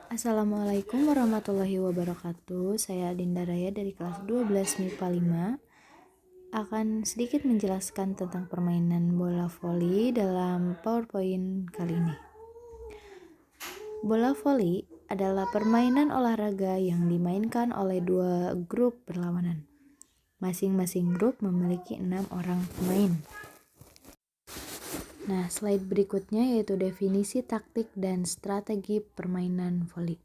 Assalamualaikum warahmatullahi wabarakatuh. Saya Dinda Raya dari kelas 12 MIPA 5 akan sedikit menjelaskan tentang permainan bola voli dalam PowerPoint kali ini. Bola voli adalah permainan olahraga yang dimainkan oleh dua grup berlawanan. Masing-masing grup memiliki 6 orang pemain. Nah, slide berikutnya yaitu definisi taktik dan strategi permainan voli.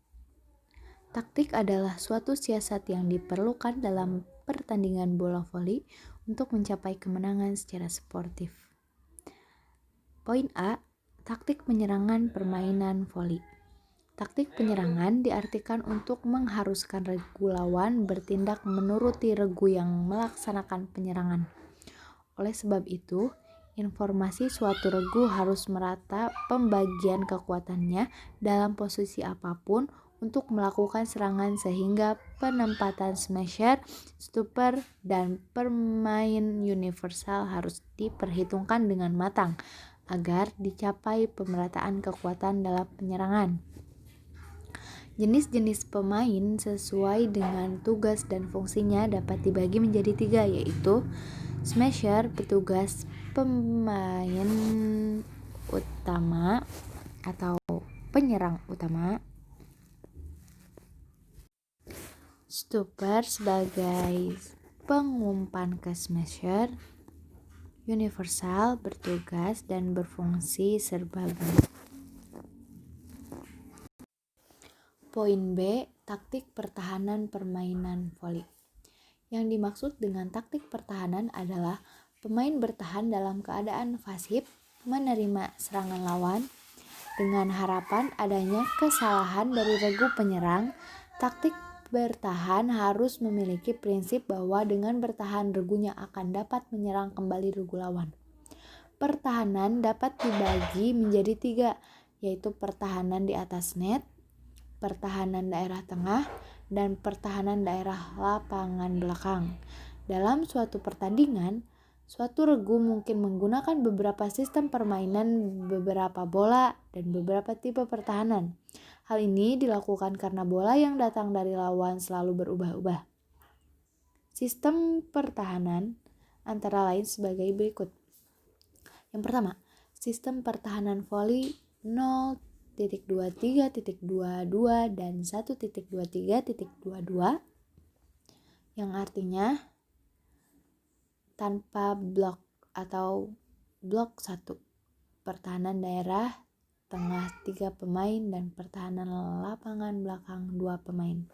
Taktik adalah suatu siasat yang diperlukan dalam pertandingan bola voli untuk mencapai kemenangan secara sportif. Poin A, taktik penyerangan permainan voli. Taktik penyerangan diartikan untuk mengharuskan regu lawan bertindak menuruti regu yang melaksanakan penyerangan. Oleh sebab itu, informasi suatu regu harus merata pembagian kekuatannya dalam posisi apapun untuk melakukan serangan sehingga penempatan smasher, stopper, dan pemain universal harus diperhitungkan dengan matang agar dicapai pemerataan kekuatan dalam penyerangan. Jenis-jenis pemain sesuai dengan tugas dan fungsinya dapat dibagi menjadi 3, yaitu smasher, petugas pemain utama atau penyerang utama, stopper sebagai pengumpan ke smasher, universal bertugas dan berfungsi serbaguna. Poin B, taktik pertahanan permainan voli. Yang dimaksud dengan taktik pertahanan adalah pemain bertahan dalam keadaan pasif, menerima serangan lawan dengan harapan adanya kesalahan dari regu penyerang. Taktik bertahan harus memiliki prinsip bahwa dengan bertahan regunya akan dapat menyerang kembali regu lawan. Pertahanan dapat dibagi menjadi 3, yaitu pertahanan di atas net, pertahanan daerah tengah, dan pertahanan daerah lapangan belakang. Dalam suatu pertandingan, suatu regu mungkin menggunakan beberapa sistem permainan, beberapa bola, dan beberapa tipe pertahanan. Hal ini dilakukan karena bola yang datang dari lawan selalu berubah-ubah. Sistem pertahanan antara lain sebagai berikut. Yang pertama, sistem pertahanan voli 0.23.22 dan 1.23.22 yang artinya tanpa blok atau blok 1, pertahanan daerah tengah 3 pemain dan pertahanan lapangan belakang 2 pemain.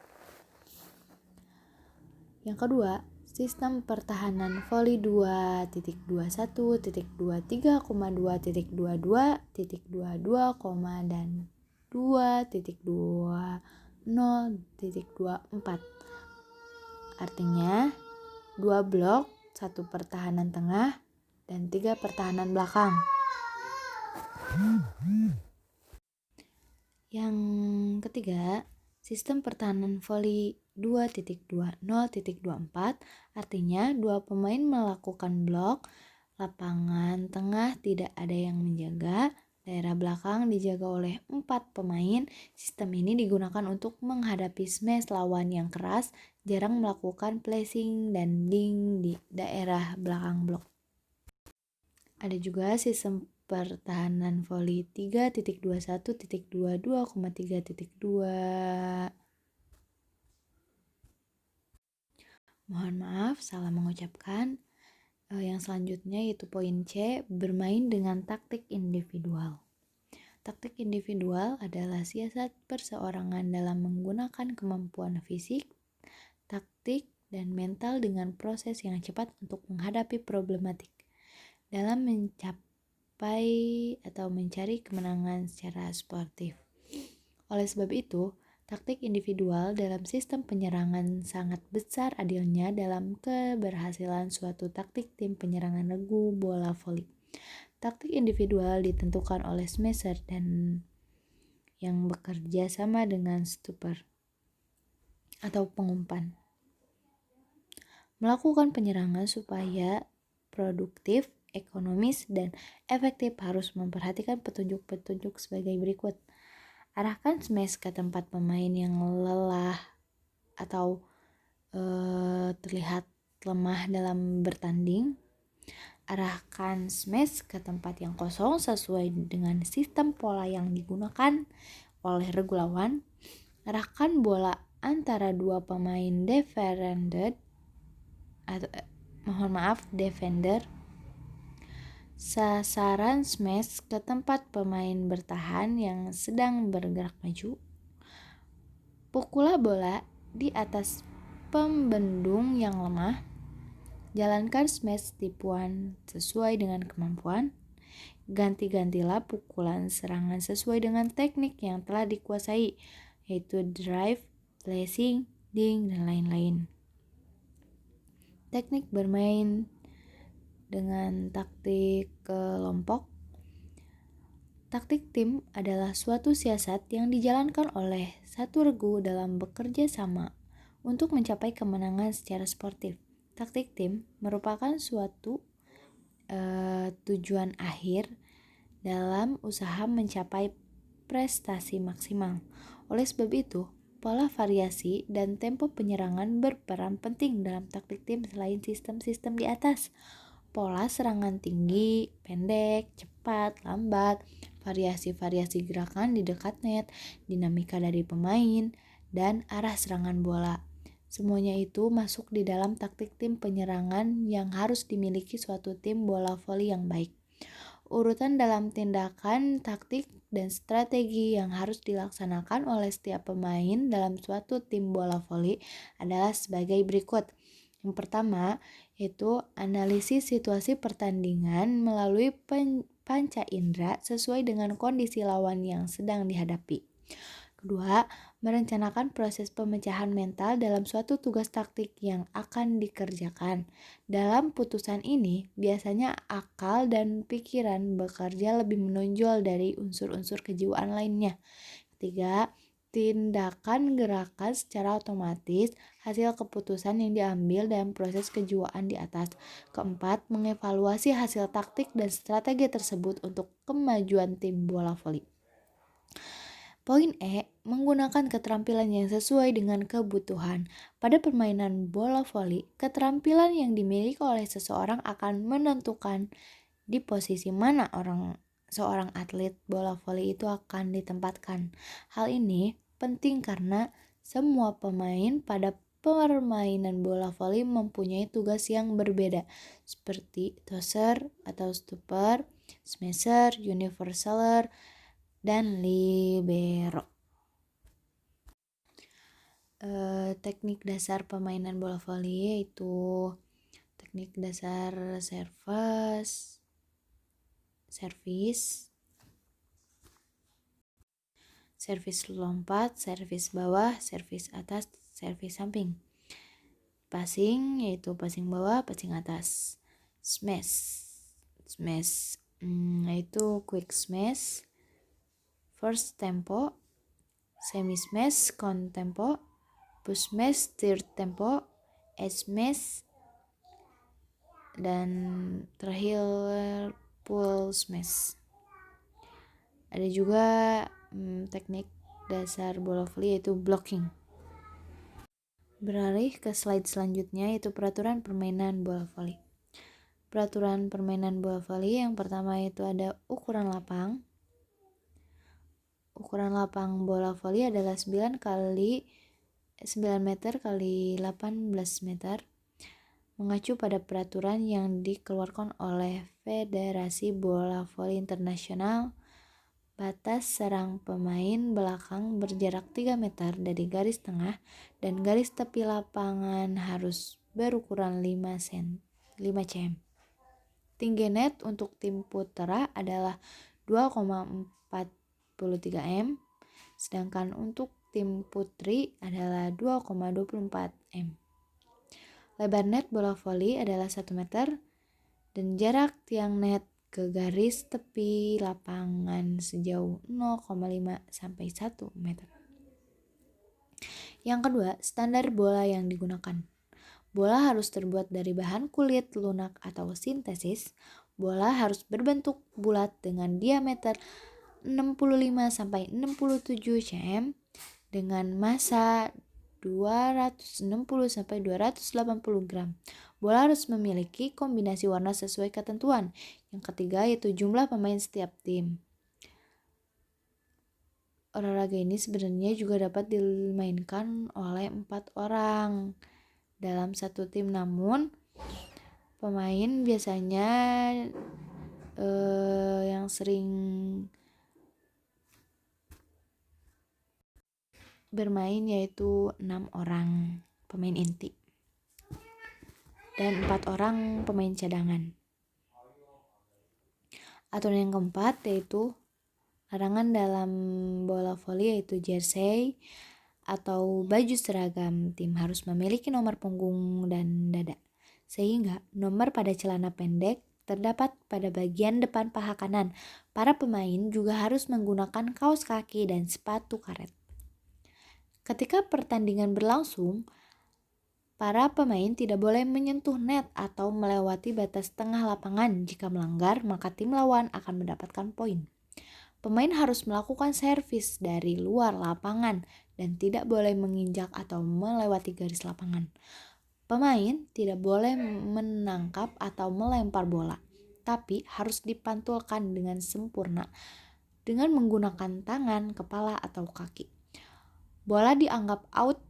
Yang kedua, sistem pertahanan voli 2.21.23,2.22, dan 2.20.24. Artinya 2 blok, 1 pertahanan tengah, dan 3 pertahanan belakang. Yang ketiga, sistem pertahanan voli 2.20.24 artinya 2 pemain melakukan blok, lapangan tengah tidak ada yang menjaga, daerah belakang dijaga oleh 4 pemain. Sistem ini digunakan untuk menghadapi smash lawan yang keras, jarang melakukan placing dan ding di daerah belakang blok. Ada juga sistem pertahanan voli 3.21.22,3.2. Mohon maaf, salah mengucapkan. Yang selanjutnya yaitu poin C, bermain dengan taktik individual. Taktik individual adalah siasat perseorangan dalam menggunakan kemampuan fisik, taktik, dan mental dengan proses yang cepat untuk menghadapi problematik dalam mencapai atau mencari kemenangan secara sportif. Oleh sebab itu, taktik individual dalam sistem penyerangan sangat besar adilnya dalam keberhasilan suatu taktik tim penyerangan regu bola voli. Taktik individual ditentukan oleh smasher dan yang bekerja sama dengan stopper atau pengumpan. Melakukan penyerangan supaya produktif, ekonomis, dan efektif harus memperhatikan petunjuk-petunjuk sebagai berikut. Arahkan smash ke tempat pemain yang lelah atau terlihat lemah dalam bertanding. Arahkan smash ke tempat yang kosong sesuai dengan sistem pola yang digunakan oleh regu lawan. Arahkan bola antara dua pemain defender. Sasaran smash ke tempat pemain bertahan yang sedang bergerak maju. Pukullah bola di atas pembendung yang lemah. Jalankan smash tipuan sesuai dengan kemampuan. Ganti-gantilah pukulan serangan sesuai dengan teknik yang telah dikuasai, yaitu drive, flashing, ding, dan lain-lain. Teknik bermain dengan taktik kelompok. Taktik tim adalah suatu siasat yang dijalankan oleh satu regu dalam bekerja sama untuk mencapai kemenangan secara sportif. Taktik tim merupakan suatu tujuan akhir dalam usaha mencapai prestasi maksimal. Oleh sebab itu, pola variasi dan tempo penyerangan berperan penting dalam taktik tim selain sistem-sistem di atas. Pola serangan tinggi, pendek, cepat, lambat, variasi-variasi gerakan di dekat net, dinamika dari pemain, dan arah serangan bola. Semuanya itu masuk di dalam taktik tim penyerangan yang harus dimiliki suatu tim bola voli yang baik. Urutan dalam tindakan, taktik, dan strategi yang harus dilaksanakan oleh setiap pemain dalam suatu tim bola voli adalah sebagai berikut. Yang pertama, yaitu analisis situasi pertandingan melalui panca indera sesuai dengan kondisi lawan yang sedang dihadapi. Kedua, merencanakan proses pemecahan mental dalam suatu tugas taktik yang akan dikerjakan. Dalam putusan ini, biasanya akal dan pikiran bekerja lebih menonjol dari unsur-unsur kejiwaan lainnya. Ketiga, tindakan gerakan secara otomatis hasil keputusan yang diambil dalam proses kejiwaan di atas. Keempat, mengevaluasi hasil taktik dan strategi tersebut untuk kemajuan tim bola voli. Poin E, menggunakan keterampilan yang sesuai dengan kebutuhan. Pada permainan bola voli, keterampilan yang dimiliki oleh seseorang akan menentukan di posisi mana seorang atlet bola voli itu akan ditempatkan. Hal ini penting karena semua pemain pada permainan bola voli mempunyai tugas yang berbeda, seperti tosser atau stopper, smasher, universaler, dan libero. Teknik dasar permainan bola voli yaitu teknik dasar servis, servis lompat, servis bawah, servis atas, servis samping. Passing yaitu passing bawah, passing atas. Smash yaitu quick smash, first tempo, semi smash, count tempo, push smash, third tempo, edge smash, dan terakhir pull smash. Ada juga teknik dasar bola voli yaitu blocking. Beralih ke slide selanjutnya yaitu peraturan permainan bola voli. Peraturan permainan bola voli yang pertama itu ada ukuran lapang. Ukuran lapang bola voli adalah 9 meter kali 18 meter. Mengacu pada peraturan yang dikeluarkan oleh Federasi Bola Voli Internasional, batas serang pemain belakang berjarak 3 meter dari garis tengah dan garis tepi lapangan harus berukuran 5 cm. Tinggi net untuk tim putra adalah 2,43 m, sedangkan untuk tim putri adalah 2,24 m. Lebar net bola voli adalah 1 meter dan jarak tiang net ke garis tepi lapangan sejauh 0,5 sampai 1 meter. Yang kedua, standar bola yang digunakan. Bola harus terbuat dari bahan kulit lunak atau sintesis. Bola harus berbentuk bulat dengan diameter 65-67 cm dengan massa 260-280 gram. Bola harus memiliki kombinasi warna sesuai ketentuan. Yang ketiga yaitu jumlah pemain setiap tim. Olahraga ini sebenarnya juga dapat dimainkan oleh 4 orang dalam satu tim, namun pemain biasanya yang sering bermain yaitu 6 orang pemain inti dan 4 orang pemain cadangan. Aturan yang keempat yaitu larangan dalam bola voli yaitu jersey atau baju seragam tim harus memiliki nomor punggung dan dada, sehingga nomor pada celana pendek terdapat pada bagian depan paha kanan. Para pemain juga harus menggunakan kaos kaki dan sepatu karet. Ketika pertandingan berlangsung, para pemain tidak boleh menyentuh net atau melewati batas tengah lapangan. Jika melanggar, maka tim lawan akan mendapatkan poin. Pemain harus melakukan servis dari luar lapangan dan tidak boleh menginjak atau melewati garis lapangan. Pemain tidak boleh menangkap atau melempar bola, tapi harus dipantulkan dengan sempurna dengan menggunakan tangan, kepala, atau kaki. Bola dianggap out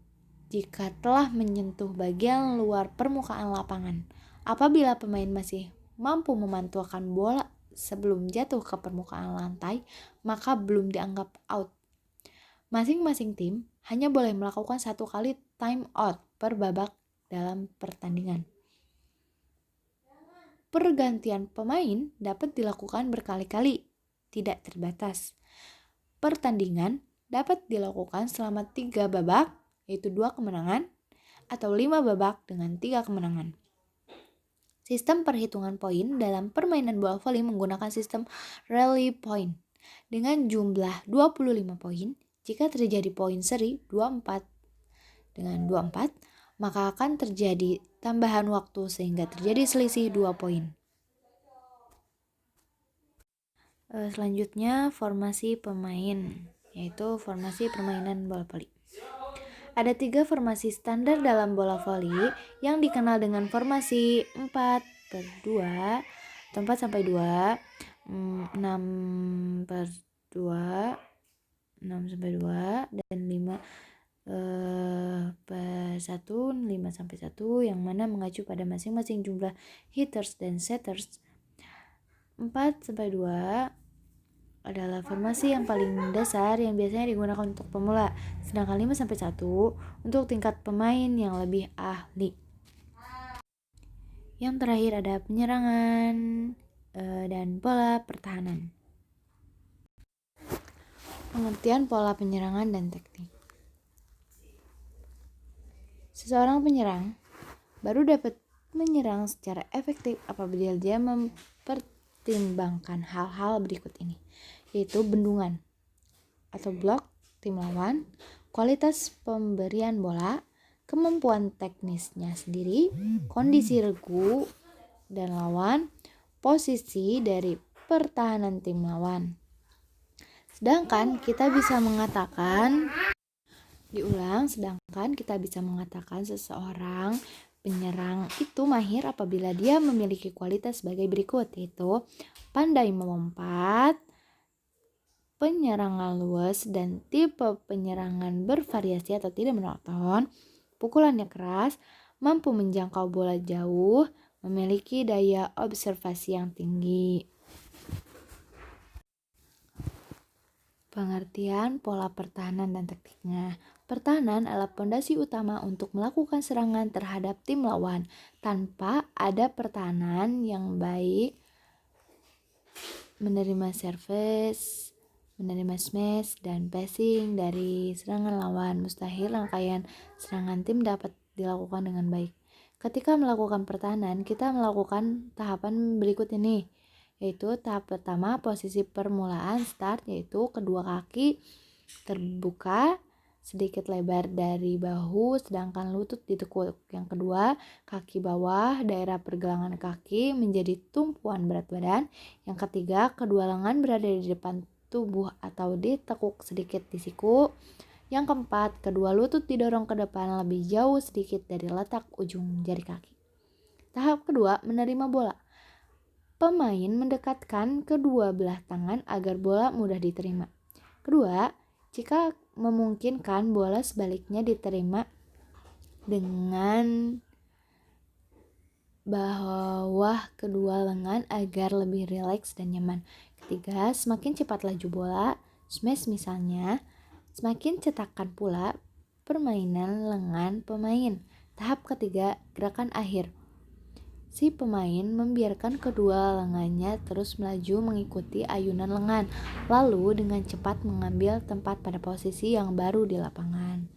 jika telah menyentuh bagian luar permukaan lapangan. Apabila pemain masih mampu memantulkan bola sebelum jatuh ke permukaan lantai, maka belum dianggap out. Masing-masing tim hanya boleh melakukan 1 kali time out per babak dalam pertandingan. Pergantian pemain dapat dilakukan berkali-kali, tidak terbatas. Pertandingan dapat dilakukan selama 3 babak, yaitu 2 kemenangan, atau 5 babak dengan 3 kemenangan. Sistem perhitungan poin dalam permainan bola voli menggunakan sistem rally point dengan jumlah 25 poin. Jika terjadi poin seri 24 dengan 24, maka akan terjadi tambahan waktu sehingga terjadi selisih 2 poin. Selanjutnya formasi pemain, yaitu formasi permainan bola voli. Ada 3 formasi standar dalam bola voli yang dikenal dengan formasi 4/2 atau 4/2, 6/2, 6/2 dan 5/1, 5/1 yang mana mengacu pada masing-masing jumlah hitters dan setters. 4/2 adalah formasi yang paling dasar yang biasanya digunakan untuk pemula, sedangkan 5/1 untuk tingkat pemain yang lebih ahli. Yang terakhir ada penyerangan dan pola pertahanan. Pengertian pola penyerangan dan teknik. Seseorang penyerang baru dapat menyerang secara efektif apabila dia mempertimbangkan hal-hal berikut ini, yaitu bendungan atau blok tim lawan, kualitas pemberian bola, kemampuan teknisnya sendiri, kondisi regu dan lawan, posisi dari pertahanan tim lawan. Sedangkan kita bisa mengatakan seseorang penyerang itu mahir apabila dia memiliki kualitas sebagai berikut, yaitu pandai melompat, penyerangan luas dan tipe penyerangan bervariasi atau tidak monoton, pukulannya keras, mampu menjangkau bola jauh, memiliki daya observasi yang tinggi. Pengertian pola pertahanan dan tekniknya. Pertahanan adalah pondasi utama untuk melakukan serangan terhadap tim lawan. Tanpa ada pertahanan yang baik, menerima service, menerima smash dan passing dari serangan lawan, mustahil rangkaian serangan tim dapat dilakukan dengan baik. Ketika melakukan pertahanan, kita melakukan tahapan berikut ini, yaitu tahap pertama posisi permulaan start, yaitu kedua kaki terbuka sedikit lebar dari bahu sedangkan lutut ditekuk. Yang kedua, kaki bawah daerah pergelangan kaki menjadi tumpuan berat badan. Yang ketiga, kedua lengan berada di depan tubuh atau ditekuk sedikit di siku. Yang keempat, kedua lutut didorong ke depan lebih jauh sedikit dari letak ujung jari kaki. Tahap kedua, menerima bola. Pemain mendekatkan kedua belah tangan agar bola mudah diterima. Kedua, jika memungkinkan bola sebaliknya diterima dengan bawah kedua lengan agar lebih rileks dan nyaman. Ketiga, semakin cepat laju bola, smash misalnya, semakin cetakan pula permainan lengan pemain. Tahap ketiga, gerakan akhir. Si pemain membiarkan kedua lengannya terus melaju mengikuti ayunan lengan, lalu dengan cepat mengambil tempat pada posisi yang baru di lapangan.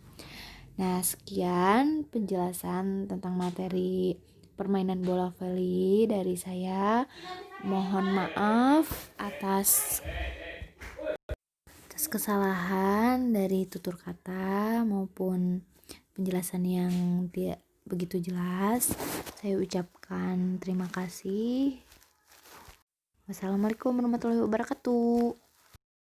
Nah, sekian penjelasan tentang materi permainan bola voli dari saya. Mohon maaf atas kesalahan dari tutur kata maupun penjelasan yang tidak begitu jelas. Saya ucapkan terima kasih. Wassalamualaikum warahmatullahi wabarakatuh.